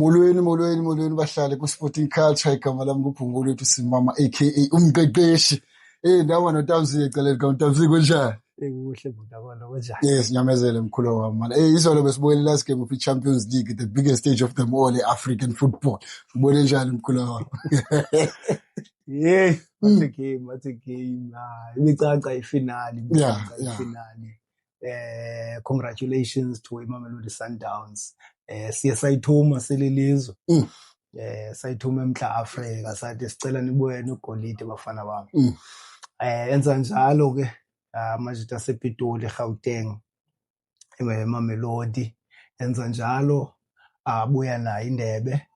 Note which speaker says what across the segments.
Speaker 1: Molweni bahlale ku-Sporting Culture. Igama lami kuPhumulo wethu Simama aka umqeqeshi. Ndaba noTamsile eceleni kaNtamsile kunjani?
Speaker 2: Kuhle budabona kunjani?
Speaker 1: Yes, nyamezele mkhulu wami man. Izolo besibukele last game of i-Champions League, the biggest stage of them all, African football. Ubone njani mkhulu wami?
Speaker 2: Yeah, what a game. Ibicaca ifinali. Congratulations to Imamelodi Sundowns. Siye sayithuma selilizwe. Sayithuma eMntla Afrika sathi sicela nibuye nogolide bafana bami. Enza njalo ke amajita asePitoli eGauteng eMamelodi enza njalo abuya nayo indebe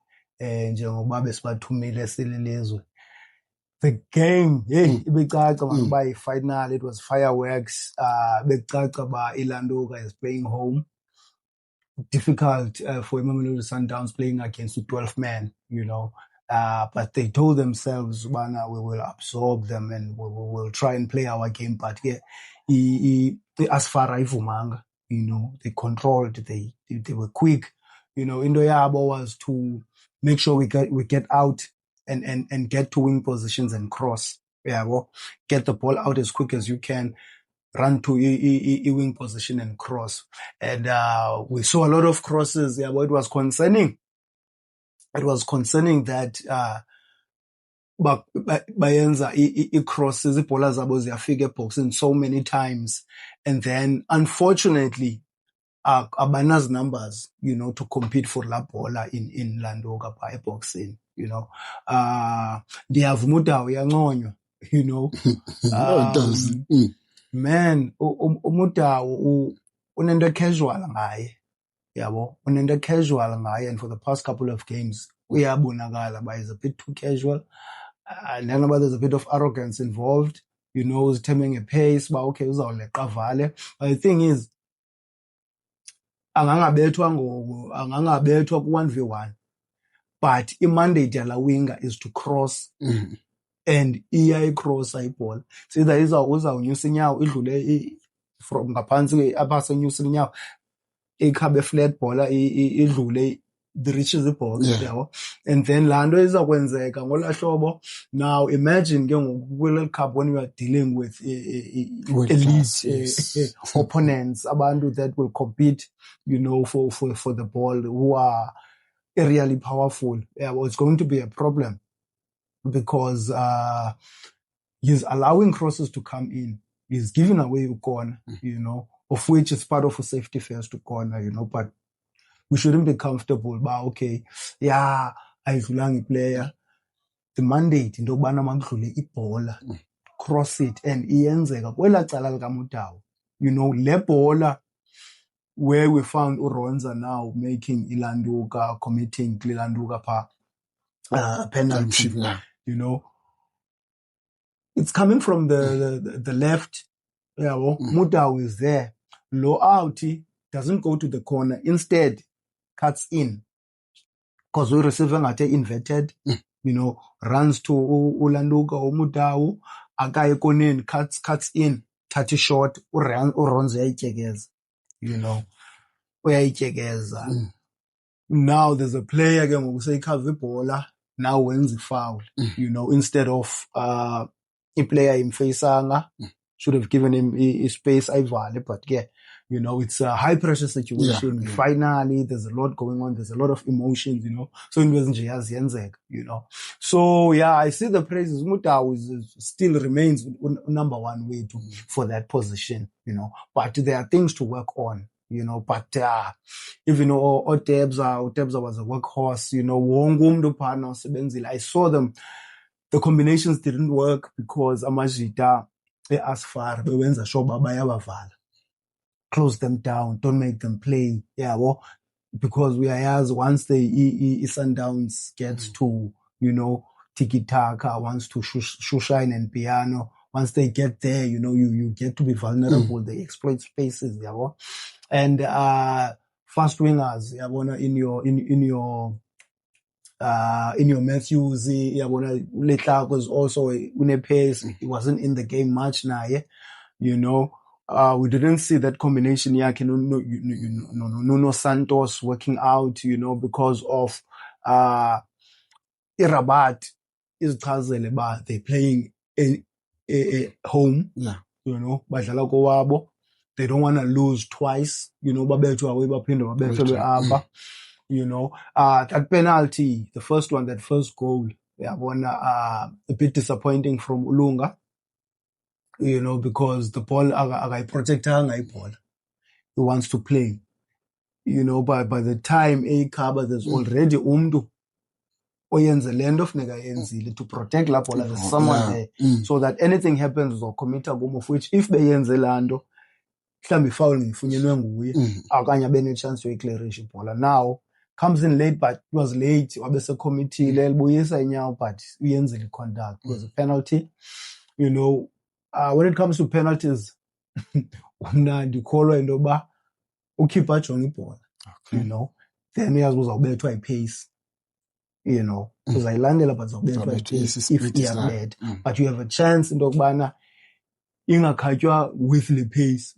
Speaker 2: njengoba besibathumile selilizwe. The game ibicaca ba final, it was fireworks. Becaca ba Ilanduka is playing home. Difficult for Imamelodi Sundowns playing against the 12 men, you know. But they told themselves, we will absorb them and we will try and play our game. But as far as Ivumanga, you know, they controlled, they were quick. You know, Indoyabo was to make sure we get out and get to wing positions and cross. Get the ball out as quick as you can. Run to a wing position and cross. And we saw a lot of crosses. But it was concerning. It was concerning that bayenza crosses, ibola zabo ziyafika eboxing so many times. And then, unfortunately, abana's numbers, you know, to compete for la bola in Landoga by boxing, you know. Ndiyavuma uyanconywa, you know.
Speaker 1: No, it does.
Speaker 2: Man, uMudau unento casual ngaye. Yabo, unento casual ngaye, and for the past couple of games uyabonakala but he's a bit too casual. And then there's a bit of arrogance involved, you know, he's turning a pace, but okay, uzawuleqa vale. But the thing is, angangabethwa ku-1v1, but i-mandate yala winger is to cross and iyayicrossa ibhola. So either uzawunyusa inyawo idlule from ngaphansi abasenyusa inyawo ikhabe flat bola idlule the reaches ibhola yabo. And then laa nto izakwenzeka ngola hlobo. Now imagine ke ngoku World Cup when we are dealing with elite opponents, abantu that will compete, you know, for the ball, who are really powerful. It's going to be a problem because he's allowing crosses to come in. He's giving away a corner, you know, of which is part of a safety first to corner, you know, but we shouldn't be comfortable. But okay, ayidlulanga player. The mandate into yokubana makudlule ibhola, cross it, and iyenzeka kwela cala likaMudau. You know, le bola where we found Uronza now making Ilanduka, committing Ilanduka penalty, you know. It's coming from the left. Mudau is there. Low out, doesn't go to the corner. Instead, cuts in. Because we receiving at inverted, you know, runs to Ulanduka or Mudau, Agaye Konin cuts in, 30 short, Uronza Ichegez, you know. Now there's a player again who say Kavipola, now wins the foul, you know, instead of a player in Faisanga, should have given him his space, but yeah, you know, it's a high pressure situation. Finally, there's a lot going on, there's a lot of emotions, you know. So it wasn't just Jenzek, you know. So yeah, I see the praises. Mudau still remains number one way for that position, you know. But there are things to work on. You know, but even though Otebza was a workhorse, you know, I saw them. The combinations didn't work because Amajita Asfar bewenza shoba bayabavala. Close them down, don't make them play. Because we are as once the Sundowns gets to, you know, tiki taka, wants to shine and piano. Once they get there, you know, you get to be vulnerable. They exploit spaces, and fast wingers, in your Matthews, Letla was also in a pace. He wasn't in the game much now, you know. We didn't see that combination. Nuno Santos working out, you know, because of iRabat izichazele ba they playing home,
Speaker 1: Yeah.
Speaker 2: you know, badlala kowabo. They don't want to lose twice, you know, babethwe away baphinde babethelwe apha. You know, that penalty, the first one, that first goal, a bit disappointing from Ulunga, you know, because the ball, akayipprotectanga iball. He wants to play. You know, by the time cover, there's already umntu oyenze le nto funeka yenzile to protect la ball. There's someone there. So that anything happens uzocommita kum, of which if beyenze laa nto, mhlawumbi ifoul ngifunyenwe nguye, okanye abe nechance yoyiclearisha ibhola. Now, comes in late, but it was late. Wabesekhomithile libuyisa inyawo, but uyenzile conduct. It was a penalty. You know, when it comes to penalties, mna ndikholwa into yoba ukhipha ajonge ibhola. You know, then uyazi uzawubethwa yi-pace. You know, uzayilandela but uzawubethwa yi-pace if iyakubetha. But you have a chance into yokubana ingakhatywa with the pace.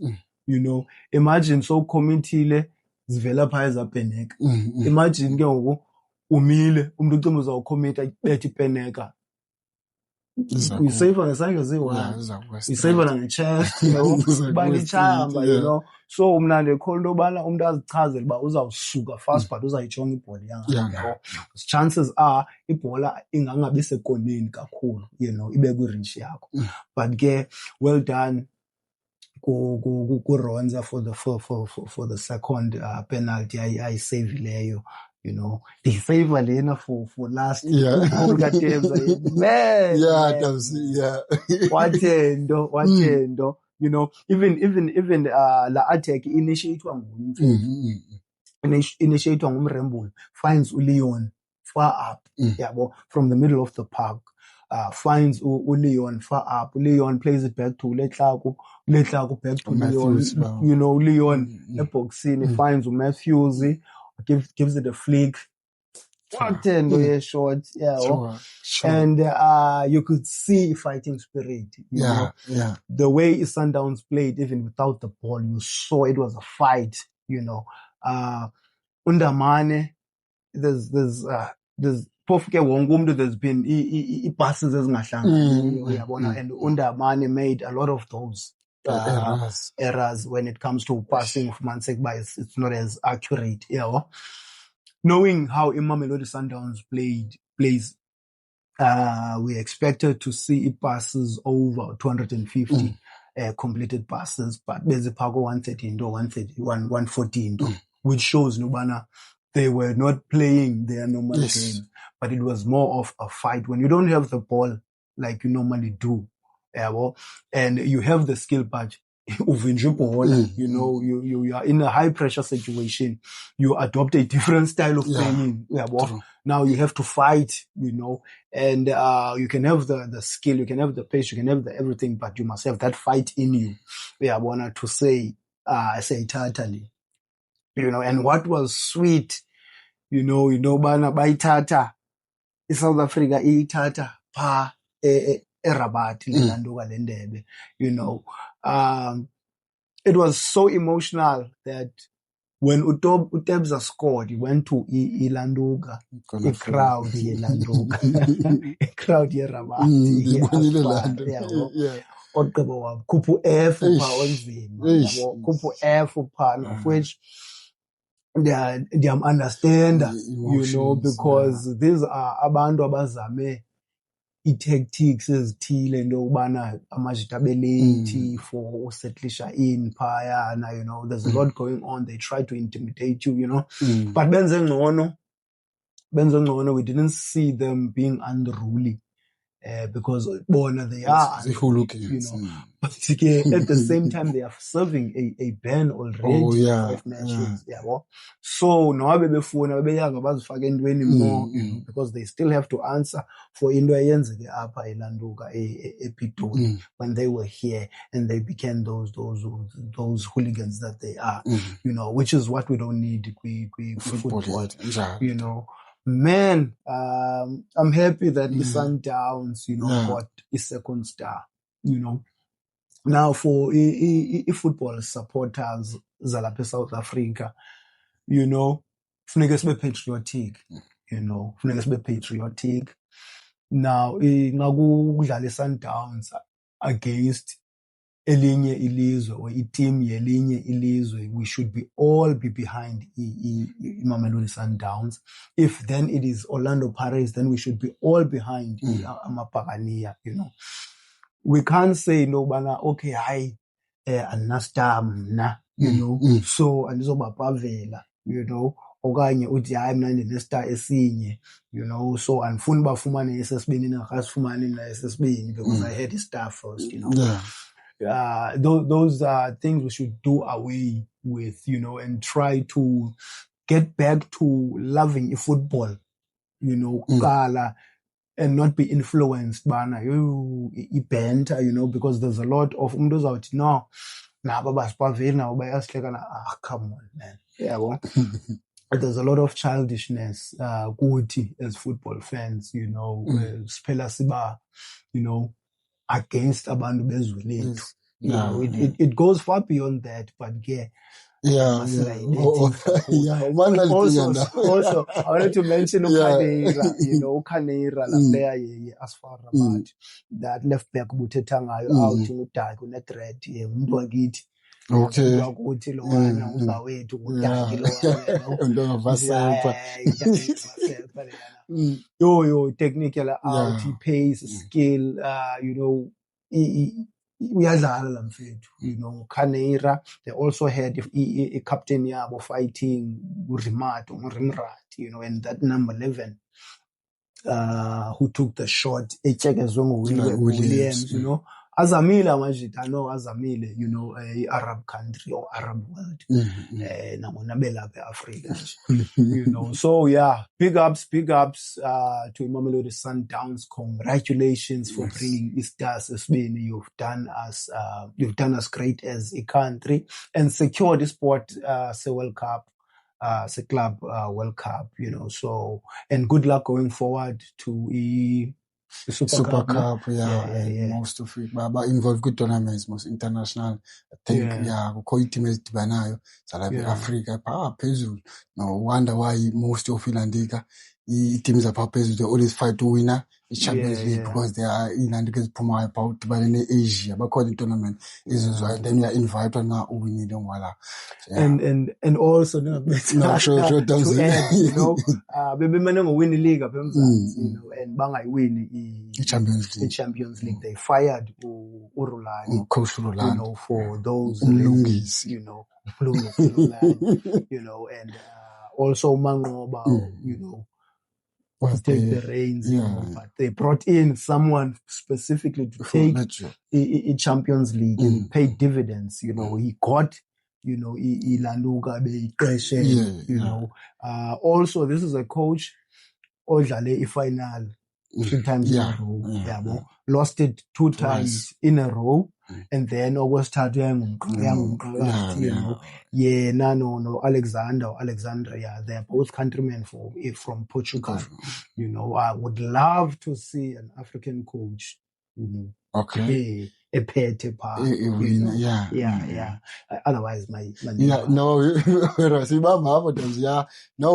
Speaker 2: You know, imagine so committee zivela phaya zabheneka. Imagine ke ngoku umile umuntu ucimba uzawukhomita bethe ipeneka. Uyisayiva ngesandla ziyi-1. Uyisayiva nange-chest, you know, ubani itshamba, you know. So mna ndikholwa into yobana umntu azichazele uba uzawusuka fast but uzayijonga ibhola yangapha. Chances are ibhola ingangabi sekoneni kakhulu, you know, ibe kwi-reach yakho. But ke well done Ronza for the second penalty ayisevileyo, you know. Ndiyiseva lena for last goal kaTebza. Man, wathendo, you know, even la attack initiatewa nguye. Initiatewa ngumRembuli, finds uLeon far up, yabo, from the middle of the park. Finds Leon far up. Leon plays it back to Letlaku back to Matthews, Leon. You know, Leon epoxini finds Matthews, gives it a flick. What a shot, yeah. Sure. And you could see fighting spirit. You know? The way Sundowns played, even without the ball, you saw it was a fight. You know, Undamane, there's pofke wongumdu, there's been passes ezingahlanga, and Undamane made a lot of those errors when it comes to passing of Mansek, but it's not as accurate. Knowing how Mamelodi Sundowns plays, we expected to see passes over 250 completed passes, but there's a Pago 113, 114, which shows Nubana they were not playing their normal game, but it was more of a fight. When you don't have the ball like you normally do, and you have the skill patch, you know, you are in a high pressure situation, you adopt a different style of playing. Now you have to fight, you know, and you can have the skill, you can have the pace, you can have the everything, but you must have that fight in you. To say totally, you know. And what was sweet, you know, bana bayithatha iSouth Africa iyithatha pha eRabat lelanduka lendebe, you know. It was so emotional that when Utebza scored, he went to Ilanduga, a crowd Ilanduga, a crowd yeRabat, ogqiba wakhupha F pha onzima, khupha F pha, of which they understand, you know, because these are abantu abazame i-tactics ezithile into yokubana amajita abe late for usettlisha in phayana, you know. There's a lot going on. They try to intimidate you, you know. But benze ngcono, we didn't see them being unruly. Because bona they are, you know, but at the same time they are serving a ban already, 5 matches, so no bebefuna bebeyanga bazifaka entweni more, you know, because they still have to answer for into eyenzeke apha eLanduka ePitoli when they were here and they became those hooligans that they are, you know, which is what we don't need football, you know. Man, I'm happy that the Sundowns, you know, got a second star, you know. Now for football supporters zalapha South Africa, you know, funeka sibe patriotic. you know, funeka sibe patriotic. Now, ngakudlala Sundowns against elinye ilizwe or team yelinye ilizwe, we should all be behind Mamelodi Sundowns. If then it is Orlando Pirates, then we should be all behind Amapagania, you know. We can't say no bana okay hi anastam na, you know, so andizobapavela, you know, okanye uthi hayi mina ndinestar esinye, you know, so andifuni bafumane esesibini ningakasifumani na esesibini because I had a star first, you know. Those are things we should do away with, you know, and try to get back to loving football, you know, and not be influenced by banter, you know, because there's a lot of no, come on, man. Yeah, well, there's a lot of childishness, as football fans, you know, you know, against abantu bezwe lethu. You know, it goes far beyond that, but also, I wanted to mention Ukaneira, you know, Ukaneira, la player as far as that left back Butetanga out in Utah, on a threat, Mdwagit.
Speaker 1: Okay.
Speaker 2: Technical out, he pays skill, you know, you know, Kaneira. They also had a captain Yabo fighting Rimrat, you know, and that number 11, who took the shot, Williams, you know. Azamile I know Azamile, you know, a Arab country or Arab world. Africa. You know, so yeah, big ups to Mamelodi Sundowns. Congratulations for bringing these stars as being you've done us great as a country and secure the sport, say World Cup. Club World Cup, you know, so and good luck going forward to the Super Cup,
Speaker 1: most of it, but involve good tournaments, most international. I think, team is Tibanayo, South Africa, Pezu. No wonder why most of Finlandica teams are Pezu, they always fight to win the Champions League because they are in and get promoted out by in Asia. But the tournament is why then we are invited now we need them wala.
Speaker 2: And also sure to add, you know, baby man win the league, you know, and Bangai win the Champions League. They fired Urulani,
Speaker 1: Coach Urulani,
Speaker 2: you know, for those
Speaker 1: Lungis,
Speaker 2: you know, Urulani, you know, and also Mangoba, you know. To take the reins, you know, but they brought in someone specifically to take a Champions League and pay dividends. You know, he got, you know, you know. Also, this is a coach, Ojale final 3 times in a row. Lost it 2 times in a row. And then August you know, Alexandra, they're both countrymen from Portugal. You know, I would love to see an African coach, you know, a pete part. Otherwise, my
Speaker 1: no, we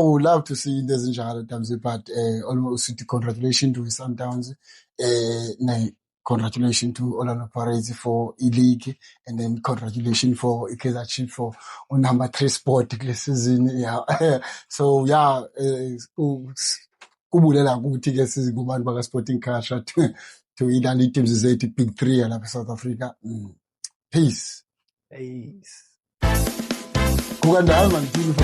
Speaker 1: would love to see in this but almost congratulations to Sundowns. Congratulations to Orlando Pirates for E-League, and then congratulations for Kaizer Chiefs for number 3 sport this season. So kubulela ukuthi ke sizingubantu baka Sporting Culture to idlala teams zethu big 3 lapha South Africa. Peace.
Speaker 2: Peace.
Speaker 1: Kukandala mangithini.